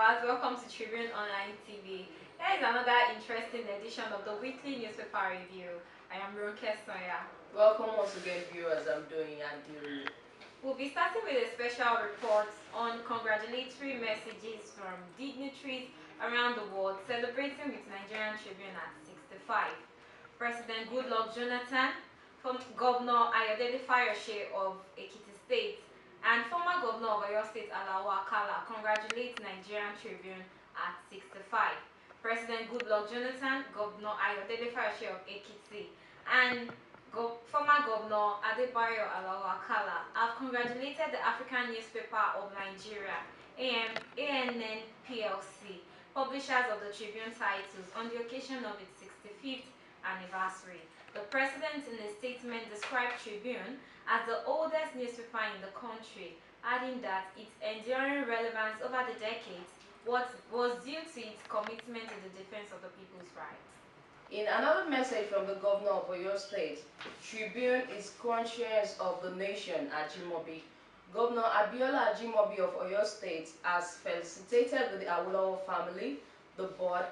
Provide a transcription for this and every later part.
viewers, welcome to Tribune Online TV. Here is another interesting edition of the weekly newspaper review. I am Ronke Soya. Welcome once again, viewers. I'm doing Andrew. We'll be starting with a special report on congratulatory messages from dignitaries around the world celebrating with Nigerian Tribune at 65. President Goodluck Jonathan, Governor Ayodele Fayose of Ekiti State, and former Governor of Oyo State Alao Akala congratulate Nigerian Tribune at 65. President Goodluck Jonathan, Governor Ayodele Fayose of Ekiti, and former Governor Adebayo Alao Akala have congratulated the African Newspaper of Nigeria, ANN PLC, publishers of the Tribune titles, on the occasion of its 65th anniversary. The president, in a statement, described Tribune as the oldest newspaper in the country, adding that its enduring relevance over the decades was due to its commitment to the defense of the people's rights. In another message from the governor of Oyo State, Tribune is conscious of the nation, Ajimobi. Governor Abiola Ajimobi of Oyo State has felicitated the Awolowo family, the board,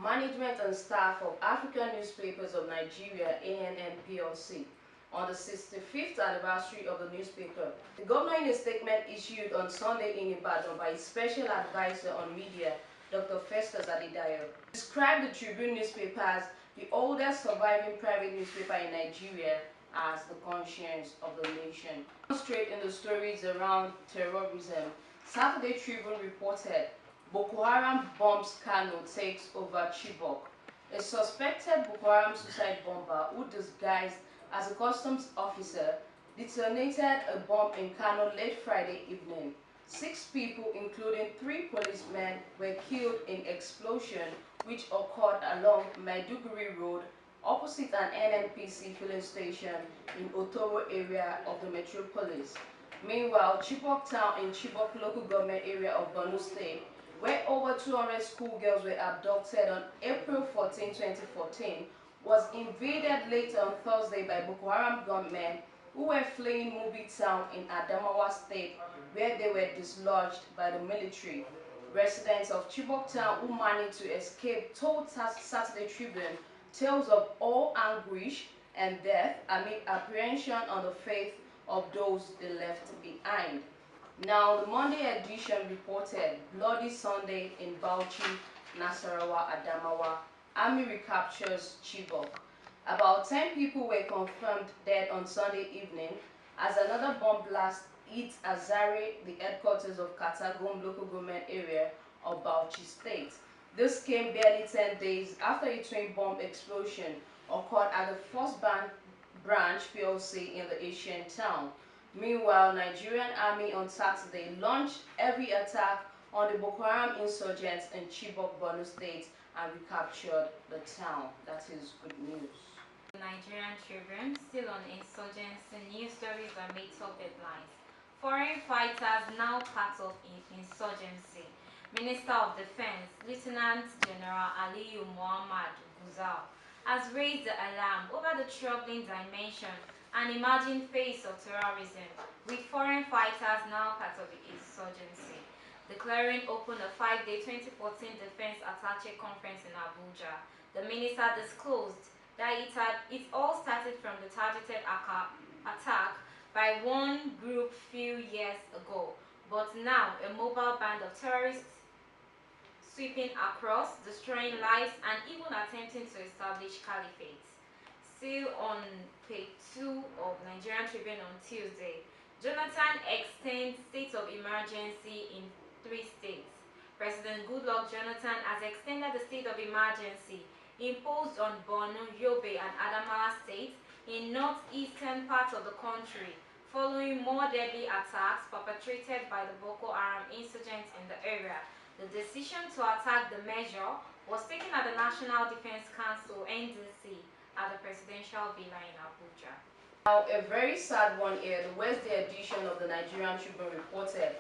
management and staff of African Newspapers of Nigeria, ANN PLC, on the 65th anniversary of the newspaper. The governor, in a statement issued on Sunday in Ibadan by his special advisor on media, Dr. Festus Adedayo, described the Tribune newspaper as the oldest surviving private newspaper in Nigeria, as the conscience of the nation. Straight in the stories around terrorism, Saturday Tribune reported Boko Haram bombs Kano, takes over Chibok. A suspected Boko Haram suicide bomber who disguised as a customs officer detonated a bomb in Kano late Friday evening. 6 people, including 3 policemen, were killed in explosion which occurred along Maiduguri Road opposite an NNPC filling station in Otoro area of the metropolis. Meanwhile, Chibok town in Chibok local government area of Borno State, where over 200 schoolgirls were abducted on April 14, 2014, was invaded late on Thursday by Boko Haram gunmen who were fleeing Mubi town in Adamawa State, where they were dislodged by the military. Residents of Chibok town who managed to escape told Saturday Tribune tales of all anguish and death amid apprehension on the fate of those they left behind. Now, the Monday edition reported Bloody Sunday in Bauchi, Nasarawa, Adamawa. Army recaptures Chibok. About 10 people were confirmed dead on Sunday evening as another bomb blast hit Azare, the headquarters of Katagum local government area of Bauchi State. This came barely 10 days after a twin bomb explosion occurred at the First Branch PLC in the Asian town. Meanwhile, Nigerian Army on Saturday launched heavy attack on the Boko Haram insurgents in Chibok, Borno State, and recaptured the town. That is good news. Nigerian Tribune, still on insurgency, news stories that made top headlines. Foreign fighters now part of insurgency. Minister of Defense, Lieutenant General Aliyu Muhammad Guzau, has raised the alarm over the troubling dimension and emerging face of terrorism, with foreign fighters now part of the insurgency, declaring open a 5-day 2014 Defense Attache Conference in Abuja. The minister disclosed that it all started from the targeted attack by one group few years ago, but now a mobile band of terrorists sweeping across, destroying lives and even attempting to establish caliphates. Still on page 2 of Nigerian Tribune on Tuesday, Jonathan extends state of emergency in 3 states. President Goodluck Jonathan has extended the state of emergency imposed on Borno, Yobe and Adamawa states in northeastern parts of the country, following more deadly attacks perpetrated by the Boko Haram insurgents in the area. The decision to attack the measure was taken at the National Defense Council (NDC) at the Presidential Villa in Abuja. Now, a very sad one here. The Wednesday edition of the Nigerian Tribune reported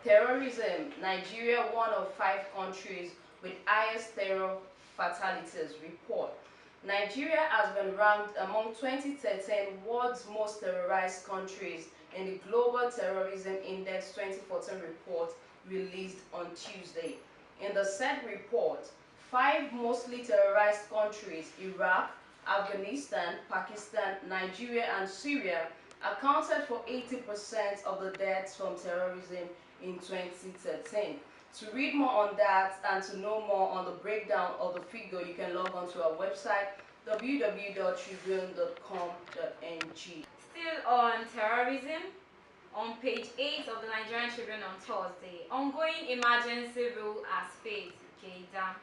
terrorism. Nigeria, one of 5 countries with highest terror fatalities report. Nigeria has been ranked among 2013 world's most terrorized countries in the Global Terrorism Index 2014 report released on Tuesday. In the said report, 5 mostly terrorized countries, Iraq, Afghanistan, Pakistan, Nigeria, and Syria, accounted for 80% of the deaths from terrorism in 2013. To read more on that and to know more on the breakdown of the figure, you can log on to our website www.tribune.com.ng. Still on terrorism, on page 8 of the Nigerian Tribune on Thursday, ongoing emergency rule as faced Gaidam.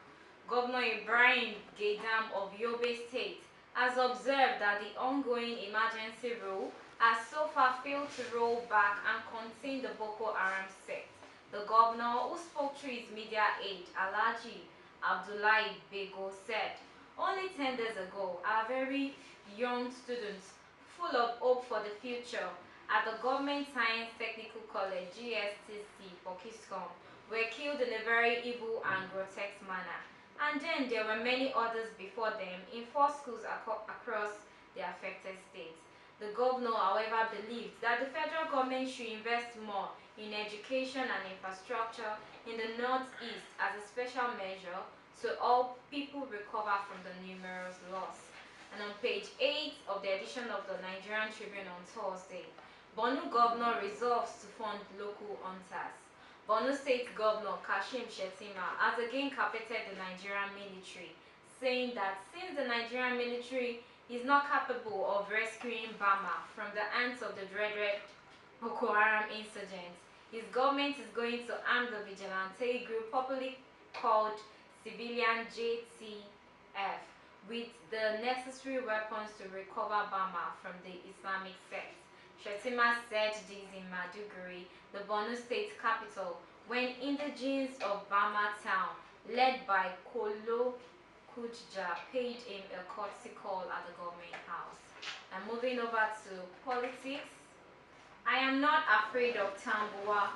Governor Ibrahim Gaidam of Yobe State has observed that the ongoing emergency rule has so far failed to roll back and contain the Boko Haram sect. The governor, who spoke through his media aide, Alhaji Abdullahi Bego, said, "Only 10 days ago, our very young students, full of hope for the future, at the Government Science Technical College GSTC Pokiscom, were killed in a very evil and grotesque manner. And then there were many others before them in 4 schools across the affected states." The governor, however, believes that the federal government should invest more in education and infrastructure in the northeast as a special measure to help people recover from the numerous loss. And on page 8 of the edition of the Nigerian Tribune on Thursday, Borno governor resolves to fund local hunters. Borno State Governor Kashim Shettima has again carpeted the Nigerian military, saying that since the Nigerian military is not capable of rescuing Bama from the hands of the dreaded Boko Haram insurgents, his government is going to arm the vigilante group popularly called Civilian JTF with the necessary weapons to recover Bama from the Islamic sect. Shettima said this in Maiduguri, the Borno state capital, when indigenes of Bama town, led by Kolo Kujja, paid him a courtesy call at the government house. And moving over to politics, I am not afraid of Tambuwa.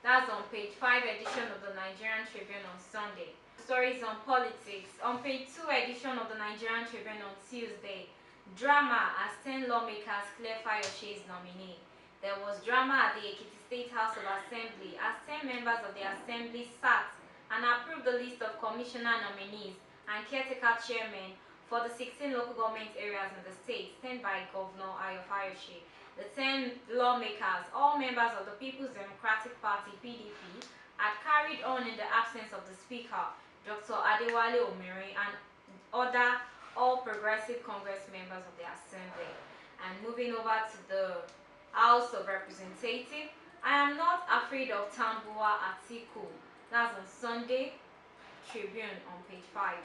That's on page 5 edition of the Nigerian Tribune on Sunday. Stories on politics. On page 2 edition of the Nigerian Tribune on Tuesday, drama as 10 lawmakers clear Fayoshe's nominee. There was drama at the Ekiti State House of Assembly as 10 members of the Assembly sat and approved the list of commissioner nominees and caretaker chairmen for the 16 local government areas in the state sent by Governor Ayo Fayoshe. The 10 lawmakers, all members of the People's Democratic Party (PDP), had carried on in the absence of the Speaker, Dr. Adewale Omiri, and other All Progressive Congress members of the Assembly. And moving over to the House of Representatives, I am not afraid of Tambuwa Atiku. That's on Sunday, Tribune on page 5.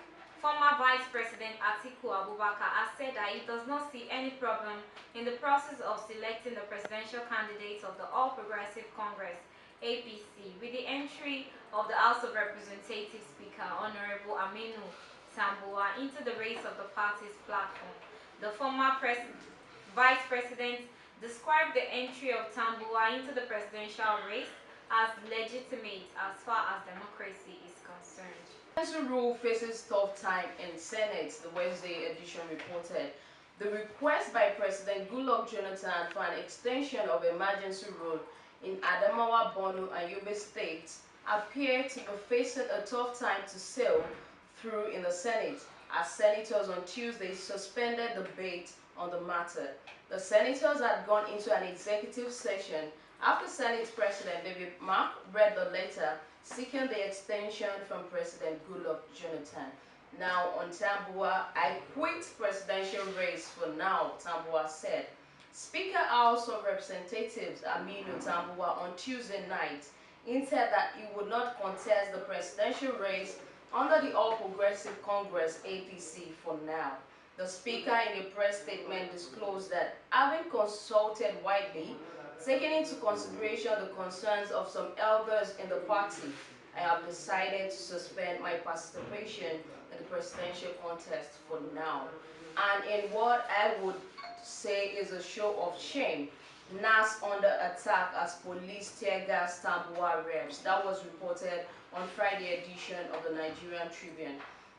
Former Vice President Atiku Abubakar has said that he does not see any problem in the process of selecting the presidential candidates of the All Progressive Congress (APC) with the entry of the House of Representatives Speaker Honorable Aminu Tambuwa into the race of the party's platform. The former Vice President described the entry of Tambuwa into the presidential race as legitimate as far as democracy is concerned. Emergency rule faces tough time in Senate, the Wednesday edition reported. The request by President Goodluck Jonathan for an extension of emergency rule in Adamawa, Borno, and Yobe states appeared to be facing a tough time to sail through in the Senate, as senators on Tuesday suspended debate on the matter. The senators had gone into an executive session after Senate President David Mark read the letter seeking the extension from President Goodluck Jonathan. Now on Tambuwa, I quit presidential race for now, Tambuwa said. Speaker House of Representatives Aminu Tambuwa on Tuesday night hinted that he would not contest the presidential race under the All Progressive Congress (APC) for now. The speaker in a press statement disclosed that, having consulted widely, taking into consideration the concerns of some elders in the party, I have decided to suspend my participation in the presidential contest for now. And in what I would say is a show of shame, NAS under attack as police tear gas Tambuwa reps. That was reported on Friday edition of the Nigerian Tribune.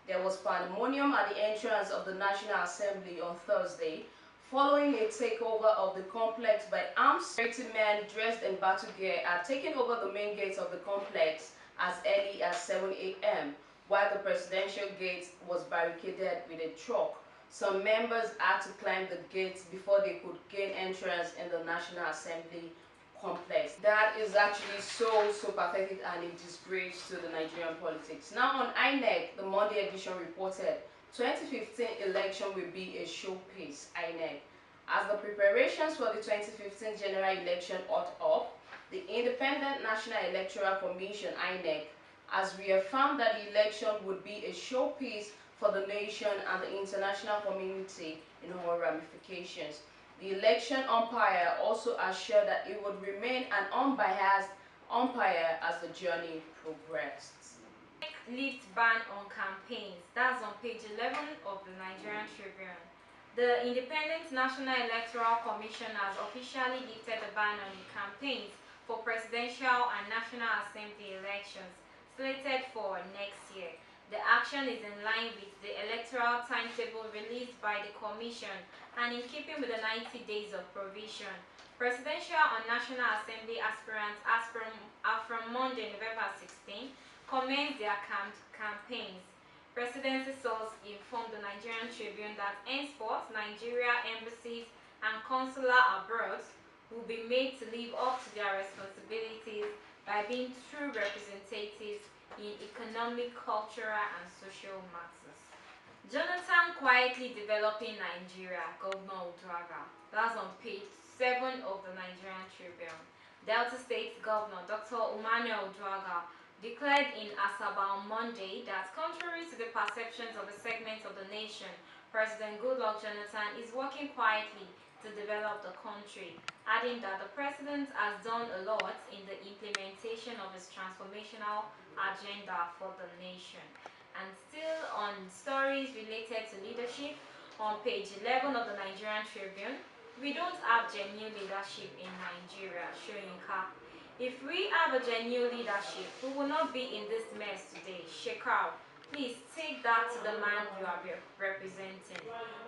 There was pandemonium at the entrance of the National Assembly on Thursday, following a takeover of the complex by armed security men dressed in battle gear had taken over the main gates of the complex as early as 7 a.m., while the presidential gate was barricaded with a chalk. Some members had to climb the gate before they could gain entrance in the National Assembly complex. That is actually so pathetic and a disgrace to the Nigerian politics. Now on INEC, the Monday edition reported 2015 election will be a showpiece. INEC. As the preparations for the 2015 general election hot up, the Independent National Electoral Commission (INEC) has reaffirmed that the election would be a showpiece for the nation and the international community in all ramifications. The election umpire also assured that it would remain an unbiased umpire as the journey progressed. Lifts ban on campaigns. That's on page 11 of the Nigerian Tribune. The Independent National Electoral Commission has officially lifted the ban on campaigns for presidential and National Assembly elections slated for next year. The action is in line with the electoral timetable released by the Commission and in keeping with the 90 days of provision. Presidential and National Assembly aspirants as from Monday, November 16, commence their campaigns. Presidency source informed the Nigerian Tribune that henceforth Nigeria embassies and consular abroad will be made to live up to their responsibilities by being true representatives in economic, cultural, and social matters. Jonathan quietly developing Nigeria, Governor Uduaghan. That's on page 7 of the Nigerian Tribune. Delta State Governor Dr. Emmanuel Uduaghan declared in Asaba on Monday that contrary to the perceptions of a segment of the nation, President Goodluck Jonathan is working quietly to develop the country, adding that the president has done a lot in the implementation of his transformational agenda for the nation. And still on stories related to leadership, on page 11 of the Nigerian Tribune, we don't have genuine leadership in Nigeria, Shoyinka. If we have a genuine leadership, we will not be in this mess today. Shekau, please take that to the man you are representing.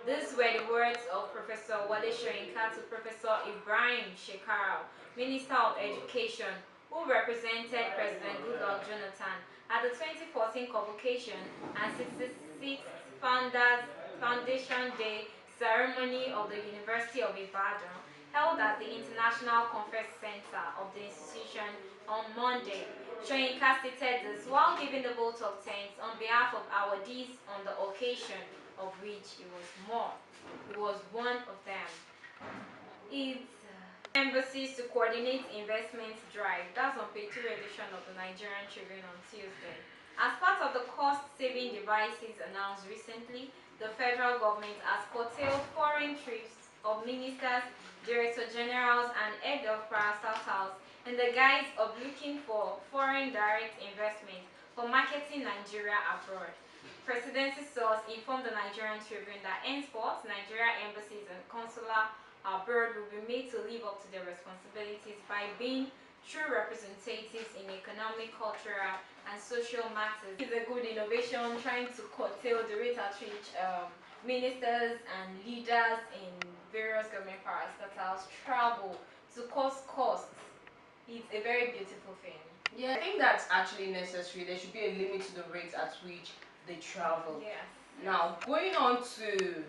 These were the words of Professor Wale Shoyinka to Professor Ibrahim Shekau, Minister of Education, who represented President Goodluck Jonathan at the 2014 convocation and 66th Foundation Day ceremony of the University of Ibadan, held at the International Conference Center of the institution on Monday. Shoyinka stated this while giving the vote of thanks on behalf of awardees on the occasion, of which he was one of them. It's embassies to coordinate investment drive. That's on page 2 edition of the Nigerian Tribune on Tuesday. As part of the cost-saving devices announced recently, the federal government has curtailed foreign trips of ministers, director generals, and head of parastatals in the guise of looking for foreign direct investment for marketing Nigeria abroad. Presidency source informed the Nigerian Tribune that henceforth Nigeria embassies and consular abroad will be made to live up to their responsibilities by being true representatives in economic, cultural, and social matters. It's a good innovation trying to curtail the rate at which ministers and leaders in various government parastatals travel to cause costs. It's a very beautiful thing. Yeah, I think that's actually necessary. There should be a limit to the rate at which they travel. Yes. Now, going on to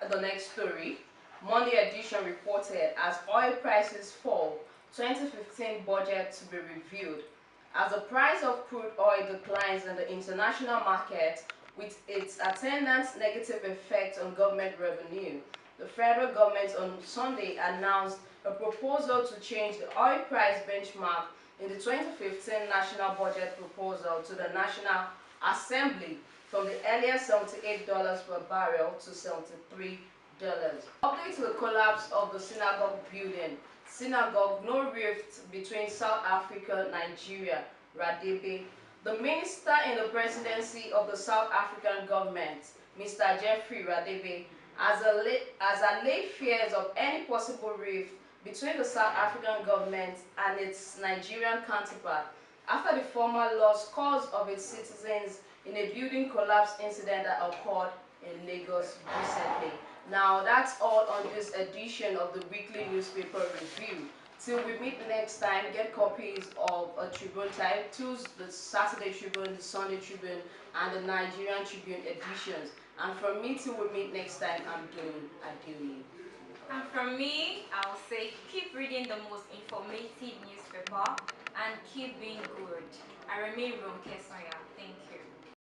the next story, Monday edition reported as oil prices fall, 2015 budget to be reviewed. As the price of crude oil declines in the international market with its attendant negative effect on government revenue, the federal government on Sunday announced a proposal to change the oil price benchmark in the 2015 national budget proposal to the National Assembly from the earlier $78 per barrel to $73. Update to the collapse of the synagogue building. Synagogue, no rift between South Africa and Nigeria, Radebe. The minister in the presidency of the South African government, Mr. Jeffrey Radebe, has allayed fears of any possible rift between the South African government and its Nigerian counterpart after the former lost cause of its citizens in a building collapse incident that occurred in Lagos recently. Now that's all on this edition of the weekly newspaper review. Till we meet next time, get copies of a Tribune titles, the Saturday Tribune, the Sunday Tribune, and the Nigerian Tribune editions. And from me till we meet next time, I'm doing Adieu. And from me, I'll say keep reading the most informative newspaper and keep being good. I remain Ronke Sonia. Thank you.